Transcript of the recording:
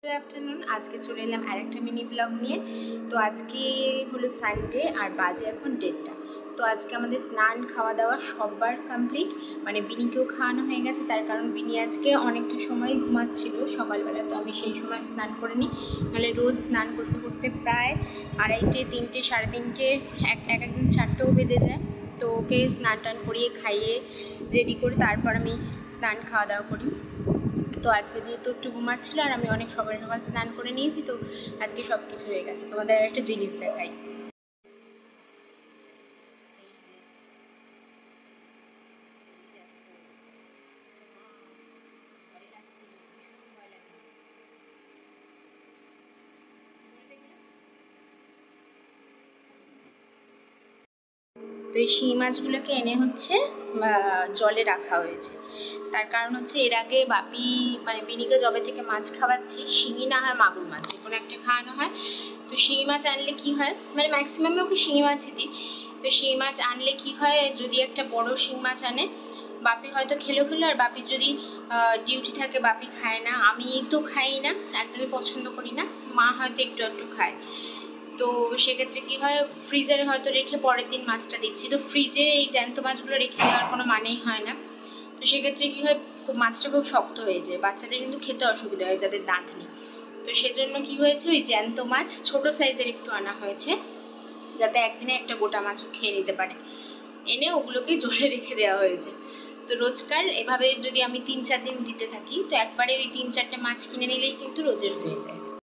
Good afternoon. আজকে চলে এলাম আরেকটা মিনি ব্লগ নিয়ে। তো আজকে হলো সানডে আর বাজে এখন 1:30। তো আজকে আমাদের স্নান খাওয়া দাওয়া সববার কমপ্লিট, মানে বিনিকেও খাওয়ানো হয়ে গেছে। তার কারণ বিনি আজকে অনেকটা সময় ঘুমাচ্ছিল সকালবেলা, তো আমি সেই সময় স্নান করে নিই। নাহলে রোজ স্নান করতে করতে প্রায় 2:30, 3টে, 3:30, একদিন 4টেও বেজে যায়। তো ওকে স্নান টান করিয়ে খাইয়ে রেডি করে তারপর আমি স্নান খাওয়া দাওয়া করি। তো আজকে যেহেতু একটু ঘুমাচ্ছিল আর আমি অনেক সকাল সকাল স্নান করে নিয়েছি, তো আজকে সব কিছু হয়ে গেছে। তোমাদের একটা জিনিস দেখাই। তো এই শিঙি মাছগুলোকে এনে হচ্ছে জলে রাখা হয়েছে। তার কারণ হচ্ছে এর আগে বাপি মানে বিনিকে জবে থেকে মাছ খাওয়াচ্ছি, শিঙি না হয় মাগুর মাছ যে কোনো একটা খাওয়ানো হয়। তো শিঙি মাছ আনলে কি হয়, মানে ম্যাক্সিমাম ওকে শিঙি মাছই দিই। তো শিঙি মাছ আনলে কি হয়, যদি একটা বড় শিঙি মাছ আনে, বাপি হয়তো খেলো আর বাপির যদি ডিউটি থাকে বাপি খায় না, আমি তো খাই না, একদমই পছন্দ করি না, মা হয়তো একটু একটু খায়। তো সেক্ষেত্রে কি হয়, ফ্রিজারে হয়তো রেখে পরের দিন মাছটা দিচ্ছি। তো ফ্রিজে এই জ্যান্ত মাছগুলো রেখে দেওয়ার কোনো মানেই হয় না। তো সেক্ষেত্রে কি হয়, মাছটা খুব শক্ত হয়ে যায়, বাচ্চাদের কিন্তু খেতে অসুবিধা হয় যাদের দাঁত নেই। তো সেজন্য কি হয়েছে, ওই জ্যান্ত মাছ ছোট সাইজের একটু আনা হয়েছে, যাতে একদিনে একটা গোটা মাছও খেয়ে নিতে পারে। এনে ওগুলোকে জলে রেখে দেওয়া হয়েছে। তো রোজকার এভাবে যদি আমি 3-4 দিন দিতে থাকি, তো একবারে ওই 3-4টে মাছ কিনে নিলেই কিন্তু রোজের হয়ে যায়।